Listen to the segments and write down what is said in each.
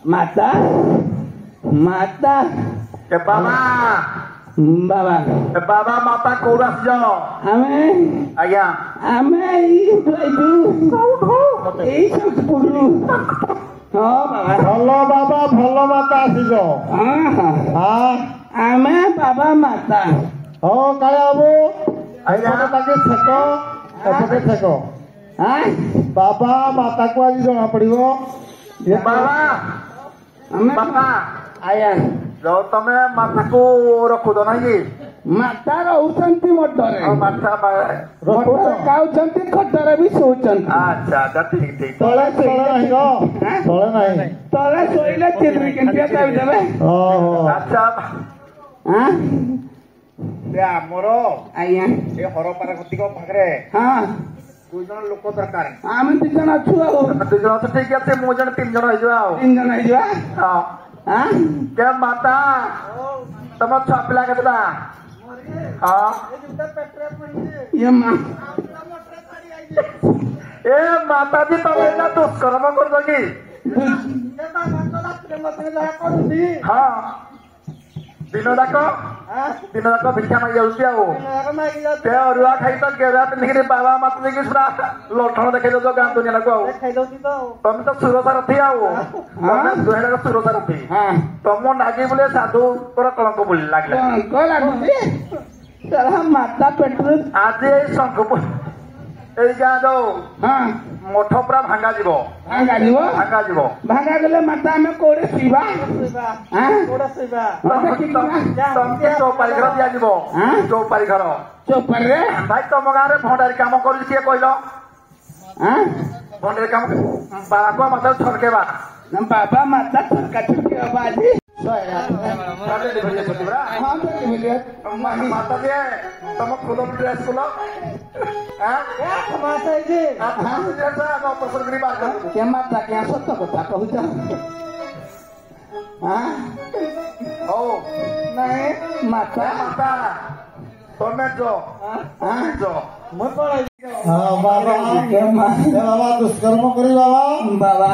माता माता ए बाबा बाबा बाबा माता कौन आस जाओ हमें आज्ञा हमें এই सब पुरु हाँ बाबा भल बाबा भल माता आसीज हाँ हमें बाबा माता हाँ काया बाबू आज्ञा ताके छेको एपटे छेको हाँ बाबा माता को आज जना पड़िबो बाबा हमें बाबा आया जो तमे माता को रखु दो नहीं माता रहउछंती मटरे माता मटरे खाउछंती खटरे भी सोचंती अच्छा अच्छा ठीक ठीक तले नहीं गो तले नहीं तले सोइले चित्री केंटिया काई देबे ओहो अच्छा हां बे हमरो आया ए हरपारा गतिको पाखरे हां दु जन लोक दरकार आमे 2 जन अछु आ 2 जन तो ठीक আছে मो जन 3 जन हो जाओ 3 जन हो जाओ हां हां के माता तम छापला केता हां ये मां ए माता जी तमे ना दुष्कर्म कर दो की हां दिन जाक भिक्षा मांगी जाऊँ आओ अरुआ खाई तो गेरा पिंधिक बाबा मत देखिए पूरा लठण देखा दो गाँ दुनिया को तुम तो सुरसा रथी आओ दुहेड़ा सुरसा रथी तुम नागी बोले साधु तोर कलंक बोली लगे माता पेट्रोल आज शंख এই গাঁ जो मठ पूरा भांगा जीव भांगा गले माता में कोड़े शिवा चौपारी घर दिया जीव चौपारी घर चौपारी रे भाई तुम गाँव में भंडारी काम कर कहल भंडारी काम बाबा माता छड़केबा बाबा माता छड़का छड़के बाजी माता दिए तुम खुद ड्रेस खुलो क्या माता क्या सत्य कथा कहूच नहीं माता माता तुम्हें जो बाबा दुष्कर्म करी बाबा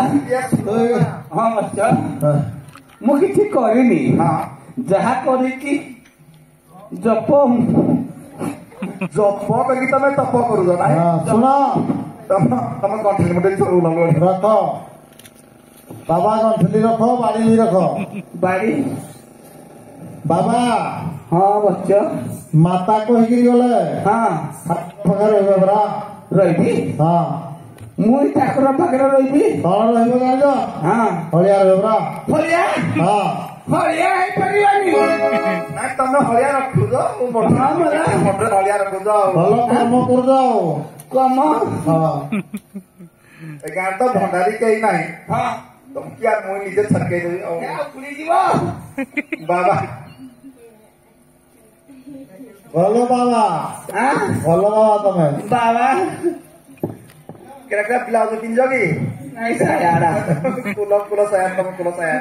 हाँ बच्चा मु किसी करनी जहा करी जप जप करके तमें तप करूछ ना सुन तम कंठे मुंडे रख बाबा गंठली रख बाड़ी भी रख बाड़ी बाबा हाँ बच्चा माता को ही गले हाँ पाखे रही बरा रही हाँ मुई ठाकुर पाखे रही कौन रही जान हाँ हलिया रही बरा हलिया हाँ हलिया है परिवानी ନାଇଁ ତମେ ହଳିଆ ରଖୁଛ ହଁ, ମଲା। ମଟର ହଳିଆ ରଖୁଛ ଭଲ କାମ କରୁଯାଅ कम ହଁ ଏ ଗାଁରେ ତ ଭଣ୍ଡାରୀ କେହି ନାହିଁ हाँ ତମକୁ କିଆ ମୁଁ ନିଜେ ଛଟକେଇ ଦେବି ଆଉ उड़ी जीवो ବାବା ଭଲ ବାବା हाँ ଭଲ ବାବା ତମେ बाबा କେଟା ବ୍ଲାଉଜ ପିନ୍ଧିଛ କି नहीं सायाड़ा କୁଲ ସାୟା ତମ କୁଲ ସାୟା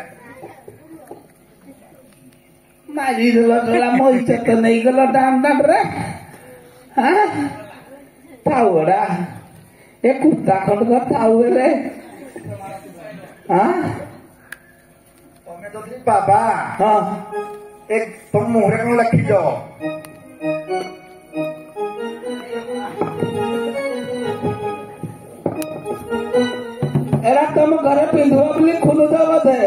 मारी गला मोई चक्क नहीं गला डाम डाम रे हाँ थाउड़ा ये कुत्ता खंड का थाउड़े रे हाँ ତମେ ଯଦି ବାବା हाँ ଏ ତମ ମୁହଁରେ କଣ ଲେଖିଛ एरा तुम घर पिंधो बोली खुल दो बदे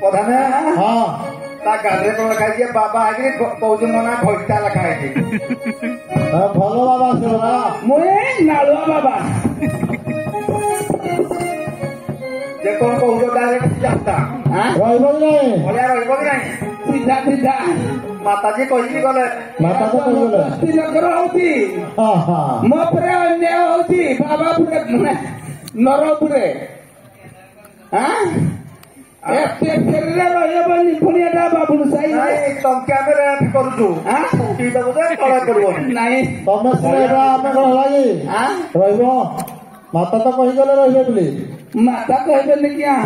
ପ୍ରଧାନ ହଁ ତା ଗାଡ଼ିରେ କଣ ଲେଖା ହେଇଛି ବାବା ଆଗରେ କହୁଛି ମୋ ନା ଘଇଟା ଲେଖା ହେଇଛି ଭଲ ବାବା ସେ ବରା मुए नालुआ बाबा ଯେ କଣ କହୁଛ ଡାଇରେକ୍ଟ ଯାତ୍ରା हाँ ରହିବ କି ନାହିଁ ଭଳିଆ ରହିବ କି ନାହିଁ सीधा सीधा ମାତାଜୀ କହିକି ଗଲେ ମାତା ତ କହିଗଲେ नगर होती ହଁ ହଁ ମୋ ଉପରେ ଅନ୍ୟାୟ ହଉଛି ବାବା ଉପରେ ନର ଉପରେ ଏତେ ଫେରିଲେ ରହିବନି ପୁଣି ଏଟା ବାବୁଣୁ ସାଇ ନାଇଁ ତମକେ ଆମେ ରେଟ୍ କରୁଛୁ ଆଁ? ପକେଇ ଦେବୁ ଯେ ତଳେ କରିବନି ନାଇଁ ତମେ ସିନା ଏଇଟା ଆମେ କଣ ହେଲା କି ରହିବ ମାତା ତ କହିଗଲେ ରହିବେ ବୋଲି ମାତା କହିବେନି କିଆ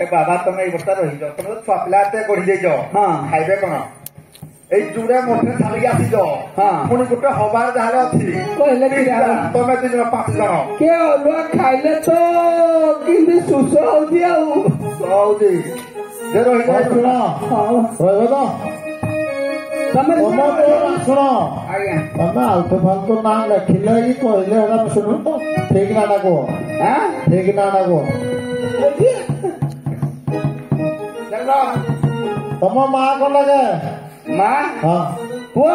ଏ ବାବା ତମେ ଏଇ ବର୍ଷ ରହିଛ ତମେ ତ ଛୁଆ ପିଲା ଏତେ ଗଢି ଦେଇଛ ହଁ। ଖାଇବେ କଣ ଏଇ ଜୁଡେ ମୋଟରେ ଛାଡ଼ିକି ଆସିଛ ହଁ। ପୁଣି ଗୋଟେ ହବାର ଯାହାହେଲେ ଅଛି କହିଲେ କି ତମେ 2 ଜଣ 5 ଜଣ କେ ଅଲୁଆ ଖାଇଲେ ତ କେମିତି ଶୋଷ ହଉଛି ଆଉ ହଉଛି ଯେ ରହିଛ ଶୁଣ ହଉ। ରହିବ ତ ତମେ ତମ ଶୁଣ ଆଜ୍ଞା ତମେ ଆଲତୁ ଫାଲତୁ ନା ଲେଖିଲେ କି କହିଲେ ଏଇଟା ଶୁଣୁ ତ ଠିକ ନାଟା କୁହ ଆଁ? ଠିକ ନାଟା କୁହ ହଉଛି? ଚାଲ। ତମ ମା କଣ ଲାଗେ ମା ହଁ ପୁଅ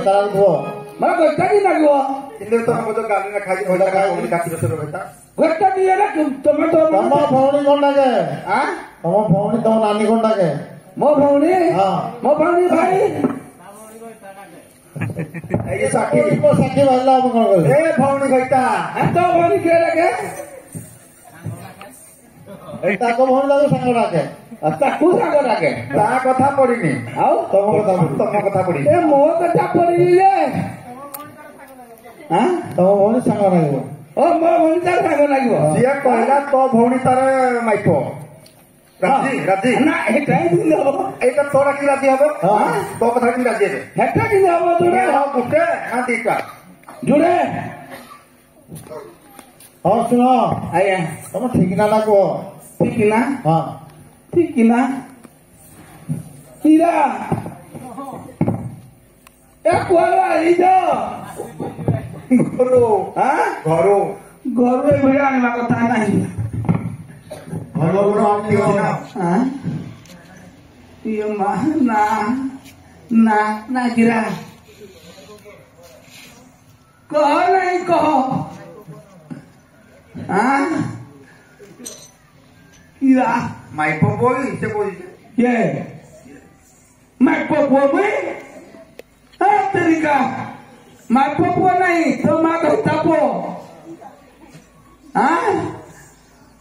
ତାର କୁହ ମାନେ ଗୋଟା କି ଲାଗିବ କିନ୍ତୁ ତମେ କହୁଛ ଗାଲି ନା ଖାଇକି ଭଜା ଖାଇ କାଟି ବସେ ରହିତା ଗୋଟା କି ଏଟା ତମେ ତ ତମ ଭଉଣୀ କଣ ଲାଗେ ଆଁ? ତମ ଭଉଣୀ ତମ ନାନୀ କଣ ଲାଗେ ମୋ ଭଉଣୀ ହଁ ମୋ ଭଉଣୀ ଭାଇ ଏଇ ସାକ୍ଷୀ ସାକ୍ଷୀ ବାଜିଲା ଆମେ କଣ କରିବୁ ଏ ଭଉଣୀ କହିତା ତ ଭଉଣୀ କିଏ ଲାଗେ ଏଇ ତାଙ୍କ ଭଉଣୀ ତାକୁ ସାଙ୍ଗ ଡାକେ ତାକୁ ସାଙ୍ଗ ଡାକେ ତା କଥା ପଡିନି ଆଉ ତମ କଥା ପଡିବ ତମ କଥା ପଡିନି ଏ ମୋ କଥା ପଡିନି ଯେ ଆଁ? ତମ ଭଉଣୀ ସାଙ୍ଗ ଡାକିବ ଓ ମୋ ଭଉଣୀ ତାର ସାଙ୍ଗ ଲାଗିବ ସିଏ କହିଲା ତୋ ଭଉଣୀ ତାର ମାଇପ ରାଜି ରାଜି ନା ହେଟା କେମିତି ହବ ଏଇଟା ତୋ ଡାକି ରାଜି ହବ ହଁ। ତୋ କଥା କେମିତି ରାଜି ହେବେ ହେଟା କେମିତି ହବ ଯୋଡ଼େ ଗୋଟେ ନା ଦିଟା ଯୋଡ଼େ ହଁ ଶୁଣ ଆଜ୍ଞା ତମ ଠିକ ନାଟା କୁହ ଠିକ ନା ହଁ ଠିକ ନା କିରା ଏ କୁଆଡେ ଆଇଛ ଘରୁ ଆଁ? ଘରୁ ଘରୁ ଏଭଳି ଆଣିବା କଥା ନାହିଁ ଭଲ ଗୁଣ ଆଣିବ ଆଁ? ଇଏ ମା ନା ନା ନା କିରା କହ ନାହିଁ କହ ଆଁ? କିରା ମାଇପ ବୋଇ ସେ କହୁଛି ये मैं पपुआ में तरीका मैं पपुआ नहीं तो मैं कहता पो हाँ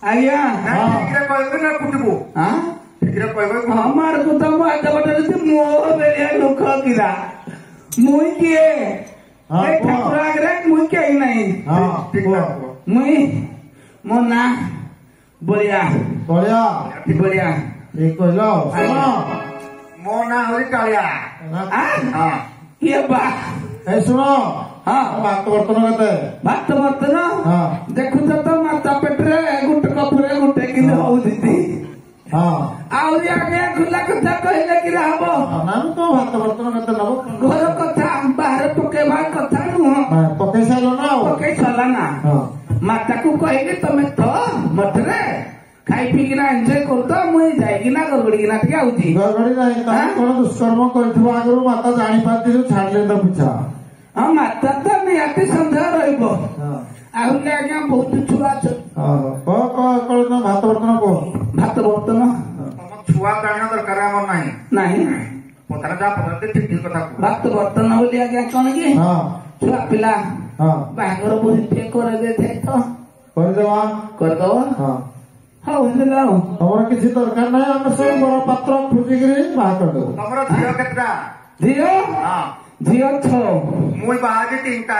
आया ନା ଠିକରେ କହିବେ ନା କୁଟିବୁ हाँ ଠିକରେ କହିବେ हमारे को तो मैं तो बता रही थी मोह मेरे लोग किरा मुई किए हाँ, एक कुआ। ठाकुर आगरे मुई के ही नहीं ହଁ ଠିକ କୁହ ନା मुई मो ना बढ़िया ବଢିଆ बढ़िया ଠିକ କହିଲ ଶୁଣ ମୋ ନାଁ ହଉଛି କାଳିଆ हाँ ହଁ ये बा ଏ ଶୁଣ हाँ ଭାତ ବର୍ତ୍ତନ କେତେ ଭାତ ବର୍ତ୍ତନ ହଁ ଦେଖୁଛ ତ ମାତା ପେଟରେ ଗୋଟେ କପୁରେ ଗୋଟେ କିନ୍ତୁ ହଉଛି ହଁ ଆହୁରି ଆଗେ ଖୋଲା କଥା କହିଲେ କିରା ହବ ନା ତ ଭାତ ବର୍ତ୍ତନ କେତେ ନବ ଘର କଥା ବାହାରେ ପକେଇବା କଥା ନୁହଁ ପକେଇ ସାରିଲ ନା ଆଉ ପକେଇ ସରିଲା ନା ହଁ ମାତାକୁ କହିଲି ତମେ ତ ମଠରେ ଖାଇ ପିଇକିନା ଏନ୍ଜୟ କରୁତ ମୁଇଁ ଯାଇକିନା ଗରଗଡ଼ିକିନା ଟିକେ ଆଉଚି ଗଡ଼ଗଡ଼ି ନାହିଁ ତମେ କଣ ଦୁଷ୍କର୍ମ କରିଥିବ ଆଗରୁ ମାତା ଜାଣିପାରିଥିଲୁ ଛାଡ଼ିଲେ ତ ପିଛା ହଁ ମାତା ତ ନିହାତି ସନ୍ଦେହ ରହିବ ଆହୁରି ଆଜ୍ଞା ବହୁତ ଛୁଆ କଣ ଭାତ ବର୍ତ୍ତନ କୁହ ଭାତ ବର୍ତ୍ତନ ତମ ଛୁଆ ଜାଣିବା ଦରକାର ଆମର ନାହିଁ ନାହିଁ ପଥର ଯାହା ପଚାରନ୍ତି ଠିକ ଠିକ କଥା କୁହ। ଭାତ ବର୍ତ୍ତନ ବୋଲି ଆଜ୍ଞା କଣ କି ଛୁଆ ପିଲା ବାହାଘର ବୁଝି ଟିକେ କରିଦେଇଥାଏ ତ କରିଦବ ହଉ ହେଲା ଆଉ ତମର କିଛି ଦରକାର ନାହିଁ ଆମେ ସବୁ ବଡ ପାତ୍ର ଖୋଜିକିରି ବାହା କରିଦେବୁ ତମର ଝିଅ କେତେଟା ଝିଅ ଝିଅ 6 ମୁଇଁ ବାହାରି 3ଟା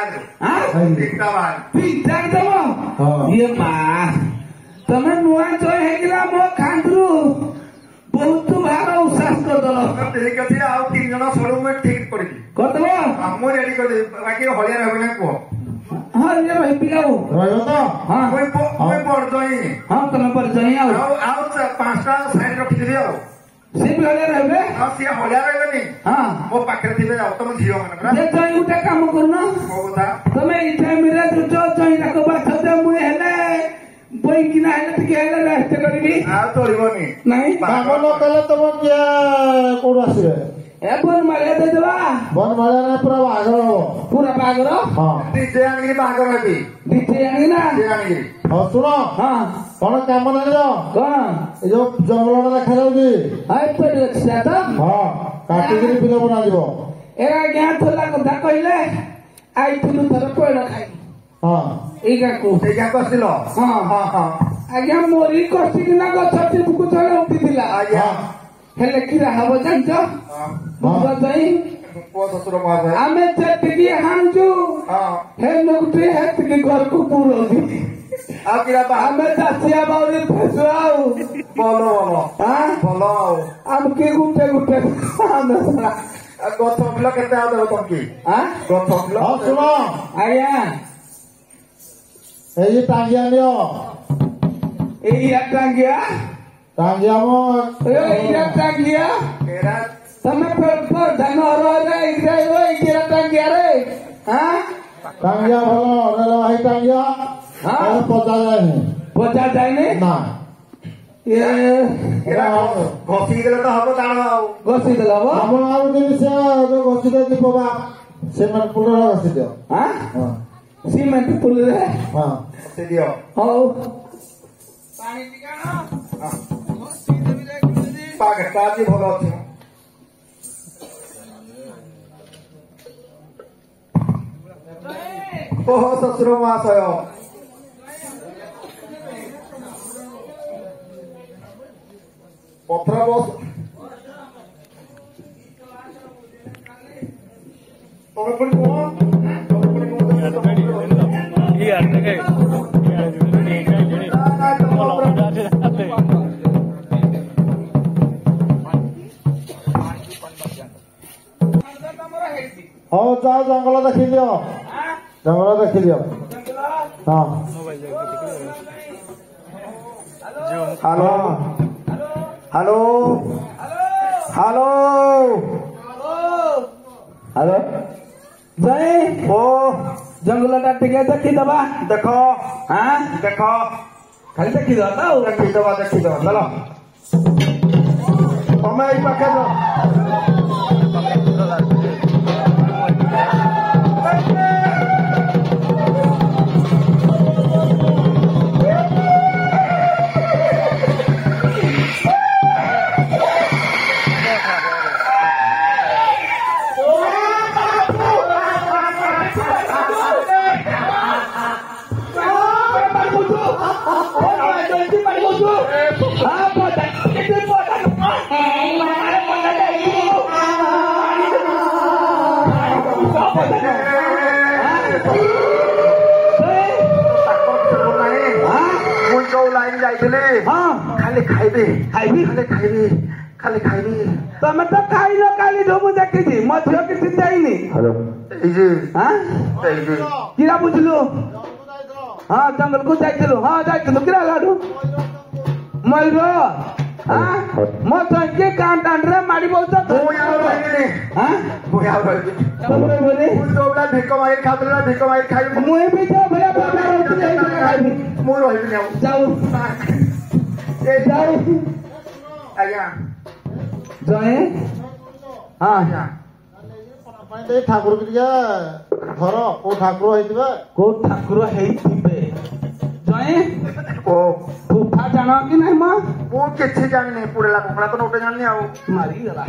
ବାହାରି 3ଟା ଦବ ଇଏ ମା ତମେ ନୂଆ ଜୟ ହେଇକିନା ମୋ ଖାଣ୍ଡରୁ ବହୁତ ଭାର ଉତ୍ସାହ କରିଦେଲ ଠିକ ଅଛି ଆଉ 3 ଜଣ ସରୁ ମୁଁ ଠିକ କରିବି କରିଦେବ ମୁଁ ରେଡି କରିଦେବି ବାକି ହଳିଆ ରହିବ ନା କୁହ ହଁ ଇଏ ରହିବି ଆଉ ରହିବ ତ ମୁଇଁ ପଡିଦଇ ହଁ ତମେ ପରିଚୟ ଆଉ 5ଟା ସାଇଡ ରଖିଦେବି ଆଉ ସେ ବି ହଳିଆ ରହିବେ ଆଉ ସିଏ ହଳିଆ ରହିବେନି ମୋ ପାଖରେ ଥିବେ ଆଉ ତମ ଝିଅ ମାନେ ପୁରା ଜୟ ଗୋଟେ କାମ କରୁନ ମୋ କଥା ତମେ ଏଇ ଟାଇମରେ ଜୟ ଯାକ ବାଛ ମୁଁ ହେଲେ ବଇକିନା ହେଲେ ଟିକେ ହେଲେ ରେଷ୍ଟ କରିବି ଆଉ ଚଳିବନି ନାଇଁ କାମ ନ କଲେ ତମ କିଏ କୋଉଠୁ ଆସିବେ ଏ ବନମାଳିଆ ଦେଇଦେବା ବନମାଳିଆ ନାହିଁ ପୁରା ବାହାଘର ହବ ପୁରା ବାହାଘର ନିଜେ ଆଣିକିରି ବାହାଘର ହେବି ନିଜେ ଆଣିକିନା ଆଣିକିରି ହଉ ଶୁଣ କଣ କାମ ନାହିଁ କଣ ଏ ଯୋଉ ଜଙ୍ଗଲଟା ଦେଖାଯାଉଛି ଏପରି ଅଛି ତ କାଟିକିରି ବିଲ ବନାଯିବ ଏ ଆଜ୍ଞା ଥଲା କଥା କହିଲେ ଆଇଥିଲୁ ଥର ପଇଡ଼ ଖାଇ ଏଇ ଗାଁକୁ ଆସିଲ ଆଜ୍ଞା ମୋରି କଷିକିନା ଗଛ ଟିପୁକୁ ତଳେ ଉଠିଥିଲା ଆଜ୍ଞା ହେଲେ କିରା ହବ ଜାଣିଛ ଆମେ ଯେତିକି ହାଣୁଛୁ ହେତିକି ଘରକୁ ପୁରଉଛୁ ଆଉ କିରା ଆମେ ଚାଷିଆ ବାଉରି ଫେସୁ ଆଉ ଭଲ ଭଲ ଆଉ ଆମକେ ଗୁଟେ ଆମେ ଗଛ ଫୁଲ କେତେ ଆଉ ଦେବ ତମକି ଗଛ ଫୁଲ ଶୁଣ ଆଜ୍ଞା ଏଇ ଟାଙ୍ଗିଆ ନିଅ ଏଇ ଟାଙ୍ଗିଆ ଟାଙ୍ଗିଆ ଏଇଟା ଟାଙ୍ଗିଆ ତମେ ଧାନ ଏଇଟା ଟାଙ୍ଗିଆ ରେ ଟାଙ୍ଗିଆ ଭଲ ନେଲ ଭାଇ ଟାଙ୍ଗିଆ ପଚା ଯାଏନି ପଚା ଯାଏନି ନା ଘଷି ଦେଲେ ତ ହବ ତାଣ ଆଉ ଘଷି ଦେଲେ ହବ ଆମ ଆଉ ଜିନିଷ ଯୋଉ ଘଷି ଦେଇଛି ବାବା ସିମେଣ୍ଟ ପୁଲରେ ଘଷି ଦିଅ ସିମେଣ୍ଟ ପୁଲରେ ଘଷି ଦିଅ ହଉ ପାଗଟା ଆଜି ଭଲ ଅଛି ଓହ ଶ୍ୱଶୁର ମହାଶୟ ପଥର ବସ ତମେ ପୁଣି କୁହ ହଉ ଯାଅ ଜଙ୍ଗଲ ଦେଖିଦିଅ ଜଙ୍ଗଲ ଦେଖିଦିଅ ହ୍ୟାଲୋ ହ୍ୟାଲୋ ହ୍ୟାଲୋ ହ୍ୟାଲୋ ଜୟ ଓ ଜଙ୍ଗଲଟା ଟିକେ ଦେଖିଦବା ଦେଖ ଦେଖ ଖାଲି ଦେଖିଦବା ତ ଆଉ ଦେଖିଦବା ଚାଲ ତମେ ଏଇ ପାଖେ ଖାଲି ଖାଇବି ତମେ ତ ଖାଇଲ କାଲି ମୁଁ ଦେଖିଛି ମୋ ଝିଅ କିଛି ଯାଇନି କିରା ବୁଝିଲୁ ଜଙ୍ଗଲକୁ ଯାଇଥିଲୁ ଯାଇଥିଲୁ କିରା ଲାଡୁ ମୟୂର ମୋ ସଂଖ୍ୟା କାଁ ଦାଣ୍ଡରେ ମାଡ଼ି ବଉଛ ଭିକ ମାଗି ଖାଉଥିଲା ଭିକ ମାଗି ଖାଇବି ମୁଁ ବି ତ ଭଳିଆ ଖାଇବି ମୁଁ ରହିବିନି ଆଉ ଯାଉ ଯାଉ ଆଜ୍ଞା ଜଣେ ହଁ ଆଜ୍ଞା ଠାକୁର ଟିକେ ଘର କୋଉ ଠାକୁର ହେଇଥିବେ କୋଉ ଠାକୁର ହେଇଥିବେ ଜଣେ ଓ ଫୁଫା ଜାଣ କି ନାହିଁ ମ ମୁଁ କିଛି ଜାଣିନି ପୁରେଲା କୁକୁଡ଼ା ତ ଗୋଟେ ଜାଣିନି ଆଉ ମାରିଗଲା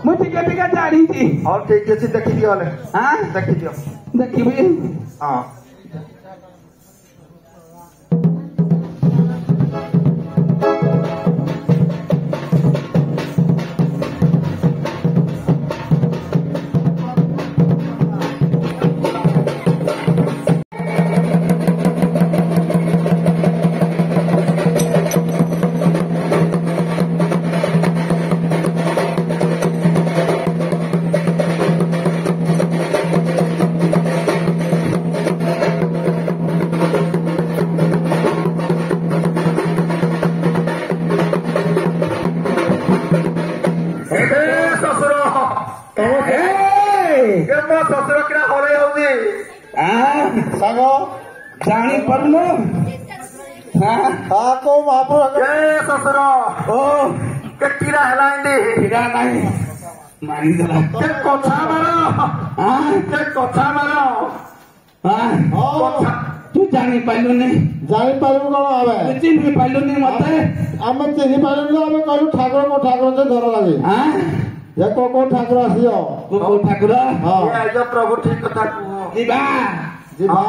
ମୁଁ ଟିକେ ଟିକେ ଜାଣିଛି ହଉ ଠିକ ଅଛି ଦେଖିଦିଅ ହେଲେ ହଁ ଦେଖିଦିଅ ଦେଖିବି ହଁ ଶଶୁର କିଣା ହଳେଇ ହଉଛି ସାଙ୍ଗ ଜାଣିପାରୁନ କୋଉ ମହାପ୍ରଭୁ ଶଶୁର ଓ କେତିରା ହେଲା ଏମିତି ଫିରା ନାହିଁ ମାରିଦେଲା କଥା ମାର କଥା ମାର ତୁ ଜାଣିପାରିଲୁନି ଜାଣିପାରିବୁ କଣ ଆମେ ତୁ ଚିହ୍ନି ପାରିଲୁନି ମତେ ଆମେ ଚିହ୍ନି ପାରିଲୁ ଆମେ କହିଲୁ ଠାକୁର କୋଉ ଠାକୁର ଯେ ଧର ଲାଗେ ଯେ କୋଉ ଠାକୁର ଆସିବ କୋଉ ଠାକୁର ପ୍ରଭୁ ଠିକ କଥା କୁହ ଯିବା ଯିବା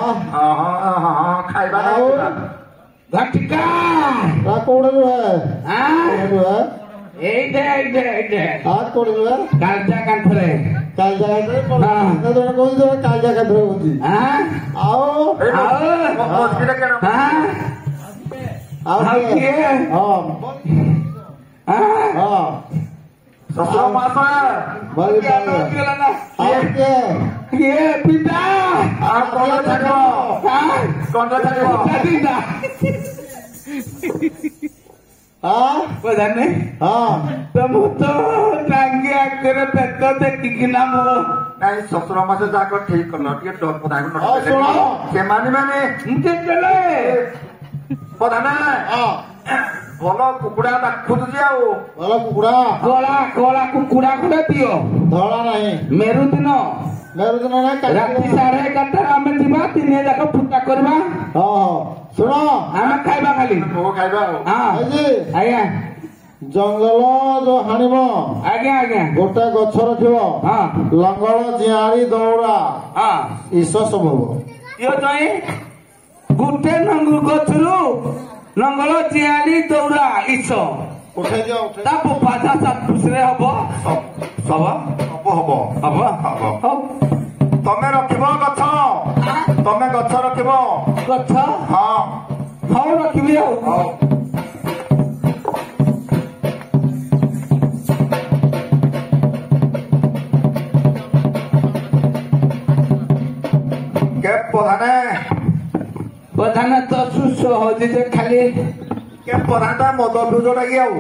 ଖାଇବା ଘଟିକା କୋଉଠି ରୁହେ ରୁହେ ଏଇଟେ କୋଉଠି ରୁହେ କାଲଜା କାନ୍ଥରେ କାଲଜା କାନ୍ଥରେ ଜଣେ କହୁଛି ଜଣେ କାଲଜା କାନ୍ଥରେ ହଉଛି ଆଉ କିଏ ଶଶୁର ମାସ କିଏ ପିତା କଣ ଛାଡ଼ିବ ଜାଣେ ତମ ତ ଟାଙ୍ଗି ଆଗରେ ପେଟ ଦେଖିକିନା ମୋ ନାଇଁ ଶ୍ୱଶୁର ମାସ ଯାକ ଠିକ କଲ ଟିକେ ସେମାନେ ମାନେ ପ୍ରଧାନ ଭଲ କୁକୁଡ଼ା ଖୋଜୁଛି ଆଉ ଭଲ କୁକୁଡ଼ା କଳା କୁକୁଡ଼ା ଖଣ୍ଡେ ଦିଅ ଧଳା ନାହିଁ ମେରୁଦିନ ନାହିଁ ରାତି 11:30 ଆମେ ଯିବା 3 ଯାକ ଫୁଟା କରିବା ଶୁଣ ଆମେ ଖାଇବା ଖାଲି ଖାଇବା ଆଉ ଆଜ୍ଞା ଜଙ୍ଗଲ ଯୋଉ ହାଣିବ ଆଜ୍ଞା ଗୋଟେ ଗଛ ରଖିବ ଲଙ୍ଗଳ ଜିଆଳି ଦୌଡ଼ା ଈଶ ସବୁ ହବ ଗୋଟେ ଗଛରୁ ଲଙ୍ଗଳ ଜିଆଳି ଦୌଡ଼ା ଈଶ ଉଠେଇ ଦିଅ ତା ପାଦା 7 ଫୁଟରେ ହବ ତମେ ରଖିବ ଗଛ ତମେ ଗଛ ରଖିବ ଗଛ ହଉ ରଖିବି ଆଉ ପ୍ରଧାନ ତ ସୁସ୍ଥ ହଉଛି ଯେ ଖାଲି ପ୍ରଧାନ ମଦ ପିଉଛଟା କି ଆଉ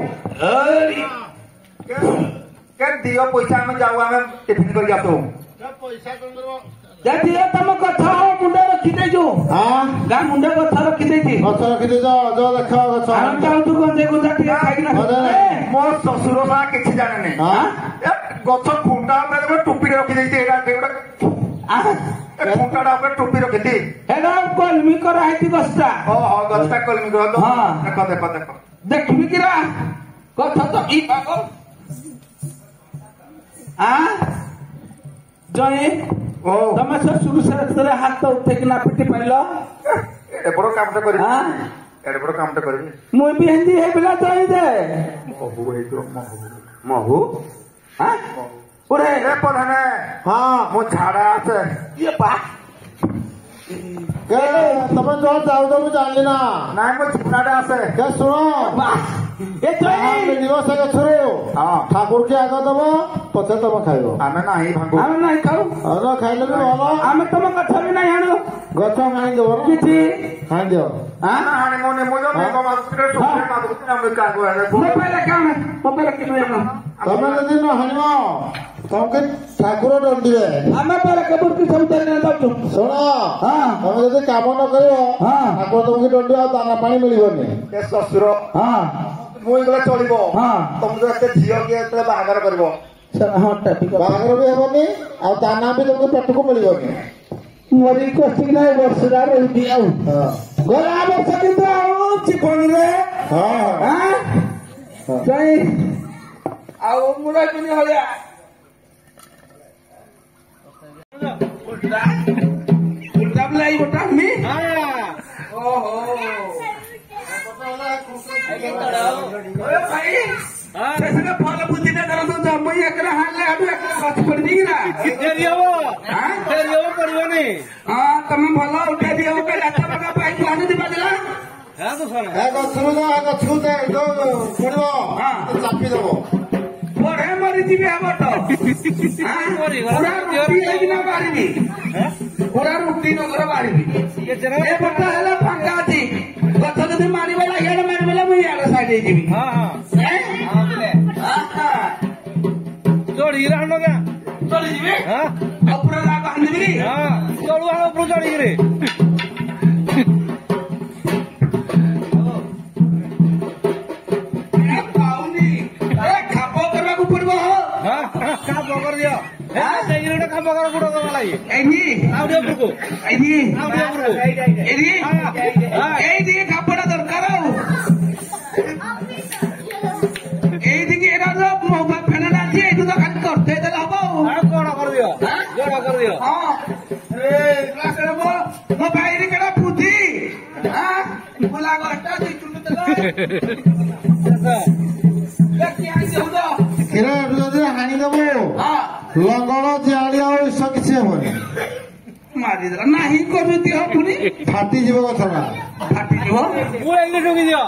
ଦିଅ ପଇସା ଆମେ ଯାଉ ଆମେ ଟିଫିନ କରିକି ଆସୁ ଦିଅ ତମ ଗଛ ମୁଣ୍ଡ ରଖିଦେଇଛୁ ଗାଁ ମୁଣ୍ଡ ଗଛ ରଖିଦେଇଛି ଗଛ ରଖିଦେଇଛ ଯୋଉ ଦେଖ ଗଛ ଚାହୁଁଛୁ ଗଞ୍ଜେଇ ଗୁଞ୍ଜା ଟିକେ ଖାଇକିନା ମୋ ଶ୍ୱଶୁର ସାରା କିଛି ଜାଣେନି ଗଛ ଖୁଣ୍ଟା ଉପରେ ଟୋପିରେ ରଖିଦେଇଛି ଏଇଟା ଖୁଣ୍ଟାଟା ଉପରେ ଟୋପି ରଖିଛି ଏଇଟା କଲମି କରାହେଇଛି ଗଛଟା ଗଛଟା କଲମି ଦେଖ ଦେଖିବି କିରା ଗଛ ତ ଇ ପାଗ ଜଣେ ତମେ ଶ୍ୱଶୁର ହାତ ଉଠେଇକିନା ପିଟି ପାରିଲ ଏଡେ ବଡ କାମଟା କରିବି ମୁଁ ବି ଏମିତି ହେଇଥିଲା ଜଣେ ଯେ ମହୁ ପ୍ରଧାନ ମୁଁ ଝାଡା আছে ତମେ ଯୋଉ ଯାଉଛ ମୁଁ ଜାଣିଲି ନା ନାଇଁ ମୋ ଝାଡା আছে ଶୁଣ ମିଳିବ ସେ ଗଛରୁ ଠାକୁରকে ଆଗ ଦବ ପଛେ ତମେ ଖାଇବ ଆମେ ନାହିଁ ଆମେ ନାହିଁ ଖାଉ ଖାଇଲେ ବି ଭଲ ଆମେ ତମ ଗଛ ବି ନାହିଁ ଆଣୁ ଗଛ ହାଣିଦେବ କିଛି ହାଣିଦିଅ ତମେ ଯଦି ନ ହାଣିବ ତମକୁ ଠାକୁର ଦଣ୍ଡିବେ ଆମେ କେବଳ ସବୁ ଯାଉଛୁ ଶୁଣ ତମେ ଯଦି କାମ ନ କରିବ ଠାକୁର ତମକୁ ଦଣ୍ଡିବ ଆଉ ଦାନା ପାଣି ମିଳିବନି ଶ୍ୱଶୁର ମୁଁ ଏଗୁଡ଼ା ଚଳିବ ହଁ। ତମକୁ ଏତେ ଝିଅ କିଏ ଏତେ ବାହାଘର କରିବ ହଁ ଠିକ ବାହାଘର ବି ହେବନି ଆଉ ତା ନାଁ ବି ତମକୁ ପେଟକୁ ମିଳିବନି। ମରି କଷ୍ଟିକ ନାହିଁ ବର୍ଷଟା ରହିବି ଆଉ ଗଲା ବର୍ଷ କିନ୍ତୁ ଆଉ ଚିପଣିରେ ଯାଇ ଆଉ ମୁଁ ରହିବିନି ଭଳିଆ ଉଲ୍ଟା ବୁଲାଇ ଗୋଟା ଆମେ ଓହୋ ଭାଇ ଭଲ ବୁଦ୍ଧିଟା ଧର ତ ଜମ ଏକରେ ହାଣିଲେ ଆମେ ଖର୍ଚ୍ଚ କରିଦେଇକିନା ପଡିବନି ହଁ ତମେ ଭଲ ଉଠେଇ ଦିଅ ଡାକ୍ତର ପାଖ ପାଇଁ ପାଣି ଦିବା ଦେଲା ଗଛରୁ ଗଛକୁ ପଡିବ ଚାପି ଦବ ବଢେ ମରିଯିବି ଆମଟ ପୁରା ରୁଟି ହେଇକିନା ବାହାରିବି ପୁରା ରୁଟି ନଗର ବାହାରିବି ଏ ବର୍ଷ ହେଲେ ଫାଙ୍କା ଅଛି ଗଛ ଯଦି ମାରିବେଲା ଇଆଡେ ମାରିବେଲା ମୁଁ ଇଆଡେ ସାଇଡ ହେଇଯିବି ଚଢିକିରି ହାଣ ଗାଁ ଚଳିଯିବି ଅପୁରା ବାନ୍ଧିବି ଚଳୁ ହାଣ ଉପରୁ ଚଢିକିରି ପାଉନି ଖାପ କରିବାକୁ ପଡିବ ଖାପ କରିଦିଅ ଗୋଟେ ଖାପ କର ବୁଡ କର ଲାଗି ଏଇଠି ଆଉ ଟିକେ ଉପରକୁ ଏଇଠି ଆଉ ଟିକେ ଉପରକୁ ଏଇଠି ଖାପଟା ଦରକାର ଆଉ ଏଇଠିକି ଏଇଟା ଫେଣା ଅଛି ଏଇଠୁ ତ ଖାଲି କରିଦେଇ ଦେଲେ ହବ ଆଉ କଣ କରିଦିଅ ଜୋର କରିଦିଅ ହଁ ମୋ ଭାଇରେ କେଟା ବୁଦ୍ଧି ବୁଲା ଗଟା ଦୁଇ ଚୁଟି କ୍ଷୀର ଯଦି ହାଣିଦବୁ ଲଙ୍ଗଳ ଜିଆଳି ଆଉ ଇସ କିଛି ହବନି ମାରିଦେଲା ନାହିଁ କରୁଛି ହବୁନି ଫାଟିଯିବ ଗଛଟା ଫାଟିଯିବ ମୂଳେଇକି ଠୁକି ଦିଅ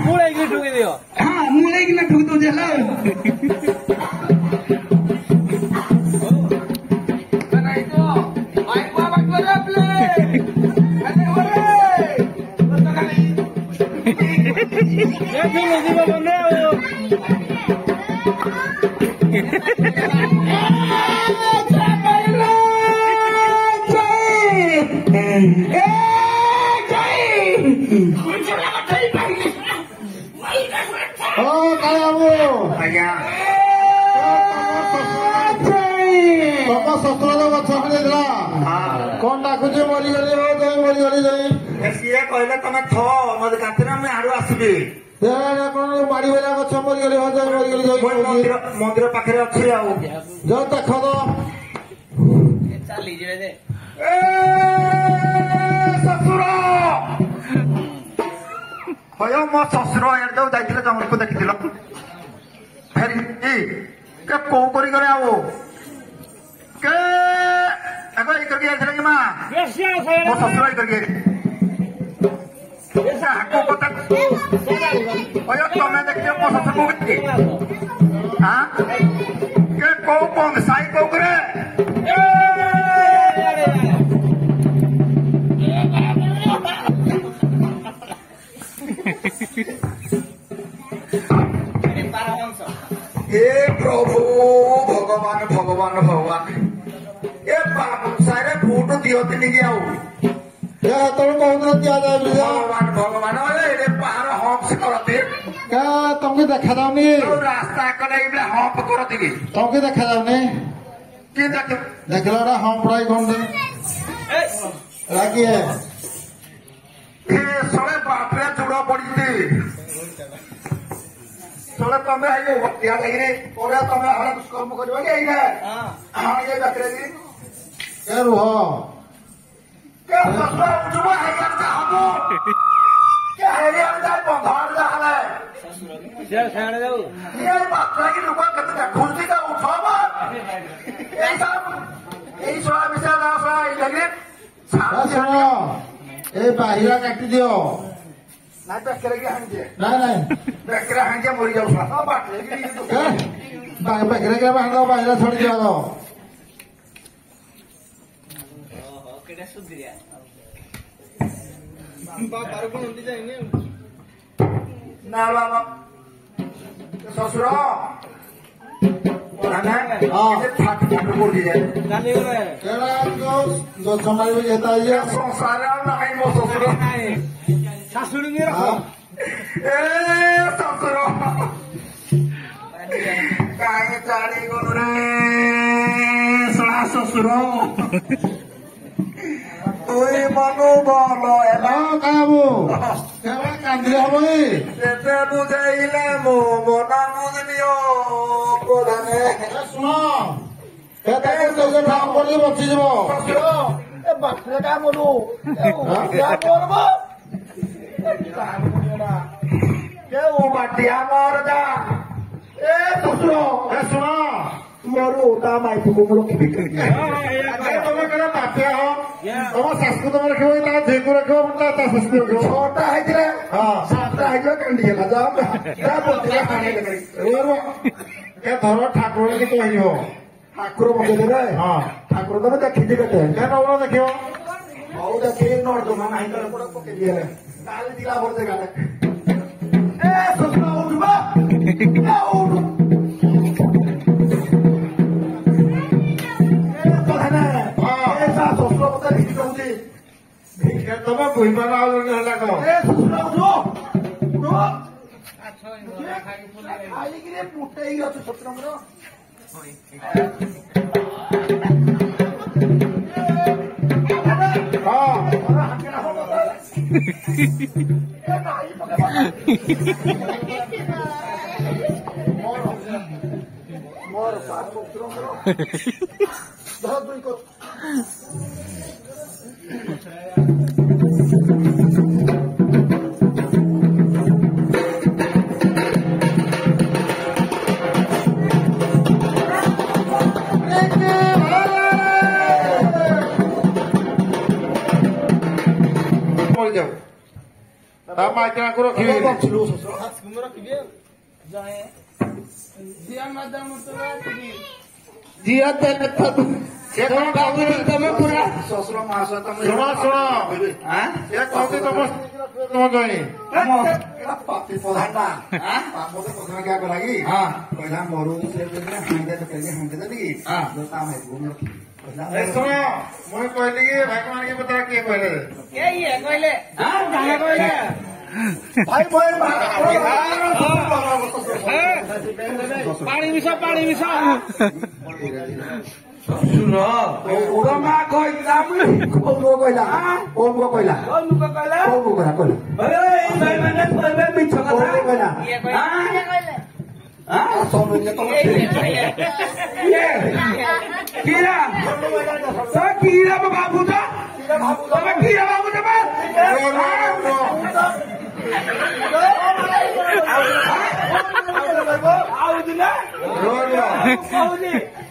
ମୂଳେଇକି ଠୁକି ଦିଅ ହଁ ମୁଁ ନେଇକିନା ଠୁକି ଦଉଛି ହେଲା ଯିବ ବନେ ଆଉ ଆଜ୍ଞା ତମ ଶଶୁର ଗଛ ହାଣିଥିଲା କଣ ଡାକୁଛି ମରିଗଲି ମରିଗଲି ଯାଇ ସିଏ କହିଲେ ତମେ ଥ ମତେ କାନ୍ତିନା ମୁଁ ଆଡୁ ଆସିବି କଣ ମାଡି ବେଲା ଗଛ ମରିଗଲି ମରିଗଲି ଯାଇ ମନ୍ଦିର ପାଖରେ ଅଛି ଆଉ ଯାଉ ଦେଖ ତ ଶ୍ୱଶୁର ହୟ ମୋ ଶ୍ୱଶୁର ଏଡେ ଯୋଉ ଯାଇଥିଲେ ଜଙ୍ଗଲକୁ ଦେଖିଥିଲ ଫେରି କେ କୋଉ କରି ଗଲେ ଆଉ କେ ଏଇ କରିକି ଯାଇଥିଲେ କି ମା ମୋ ଶ୍ୱଶୁର ଏଇ କରିକି ଆକୁ କଥା ହୟ ତମେ ଦେଖିଛ ମୋ ଶ୍ୱଶୁରକୁ କେତେ କେ କୋଉ କଣ ସାଇ କୋଉ করে हे प्रभु भगवान भगवान भगवान ए सारे फूट दिहती कि आउ ତମେ କହୁଥିଲ ଦିଆଯାଏ भगवान भगवान ए पार हम्प करती ତମକୁ ଦେଖା ଯାଉନି रास्ता कले हम्प करती ତମକୁ ଦେଖା ଯାଉନି कि देख ଦେଖିଲ ଏଟା ହମ୍ପଡାଇ କଣ ରାଗି सड़े बापरे चूड़ पड़ी सड़े तमें आई बतिया लगी तमें हर दुष्कर्म कर ରୁହ ସିଆଡେ ଯାଉ ଶୁଣ ଏ ବାହିରା କାଟି ଦିଅ ନାଇଁ ବେକରେ କି ହାଣିଦିଏ ନାଇଁ ନାଇଁ ବେକରେ ହାଣିଦିଏ ମରି ଯାଉଥିଲା ବାଟରେ ପାଖରେ କେ ବାହାରିଲ ବାହିରା ଛଡି ଦିଅ ନା ବାବା ଶ୍ୱଶୁର ଗଛ ମାରିବ ଯେତା ସଂସାର ଆଉ ନାହିଁ ମୋ ଶ୍ୱଶୁର ଶାଶୁଡ଼ିକି ରଖ ଏ ଶଶୁର କାହିଁ ଚାଲିଗଲୁ ରେ ଶଳା ଶ୍ୱଶୁର তুই মনু বল କାହାବୁ କାନ୍ଦି ହବ ଯେତେ ବୁଝେଇଲେ ମୋ ମନ ବୁଝିନିଅ ପ୍ରଧାନେ ଶୁଣ ବଞ୍ଚିଯିବ ବାଟରେ କା ମନୁ କେଉଁ ବାଟିଆ ମୋର ଯା ଏ ଶ୍ୱଶୁର ଶୁଣ ମୋର ତା ମାଇକୁ ମୁଁ ରଖିବି ତମେ କେବେ ବାଧ୍ୟ ହ ତମ ଶାଶୁ ତମେ ରଖିବ ତା ଝିଅକୁ ରଖିବ ତା ଶାଶୁ ରଖିବ ଛଅଟା ହେଇଥିଲେ ହଁ ସାତଟା ହେଇଯିବ କାଣ୍ଡି ହେଲା ଯା ଧର ଠାକୁର କେତେ ହେଇଯିବ ଠାକୁର ମନ୍ଦିରରେ ହଁ ଠାକୁର ତମେ ଦେଖିଛି କେତେ ନବଳ ଦେଖିବ ହଉ ଦେଖିକି ନର୍ଦ୍ଦମା ନାହିଁ ତଳେ ଗୋଟେ ପକେଇ ହେଲେ ତାହେଲେ ଦିଲା ଭର ଜାଗାରେ ଏ ଶ୍ୱଶୁର ଉଠିବ ଉଠୁ ଶ୍ୱଶୁର ମତେ କିଛି କହୁଛି ତମେ ବୁଝିପାର ଆଉ ଜଣେ ହେଲା କଣ ଏ ଶ୍ୱଶୁର ଉଠୁ ଖାଇକିରି ପୁଟେଇ ଅଛି ଶ୍ୱଶୁରଙ୍କର ମୋର ଶ୍ୱଶୁରଙ୍କର ଧର ଦୁଇ କର ତା ମାଇକିଣାକୁ ରଖିବି ଝିଅ ଦେଲେ ସେ କଣ କହୁଛି ତମେ ପୁରା ଶ୍ୱଶୁର ମାସ ତମେ ଶୁଣ ଶୁଣ ସେ କହୁଛି ତମ ତମ ଜଣେ ପାପି ପ୍ରଧାନଟା ମତେ ପ୍ରଧାନ କିଆ କଲା କି କହିଲା ମରୁ ସେ ହାଣ୍ଡେ ହାଣ୍ଡେ ଦେଲି କି ତା ମାଇକୁ ମୁଁ ରଖିବି ଶୁଣ ମୁଁ କହିଲି କି ଭାଇ ମାଣିକି ପତ୍ର କିଏ କହିଲେ ଭାଇ ଭାଇ ପାଣି ମିଶ ଶ୍ୱଶୁର ମା କହିଲା କୋଉ ପୁଅ କହିଲା କୋଉ ପୁଅ କହିଲା କୋଉ ପୁଅ କହିଲା କହିଲା ମିଛ କଥା କହିଲା କିରା କିରା ଭାବୁଛ ତମେ କିରା ଭାବୁଛ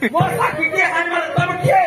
ମୋ ସାକ୍ଷୀ କିଏ ତମେ କିଏ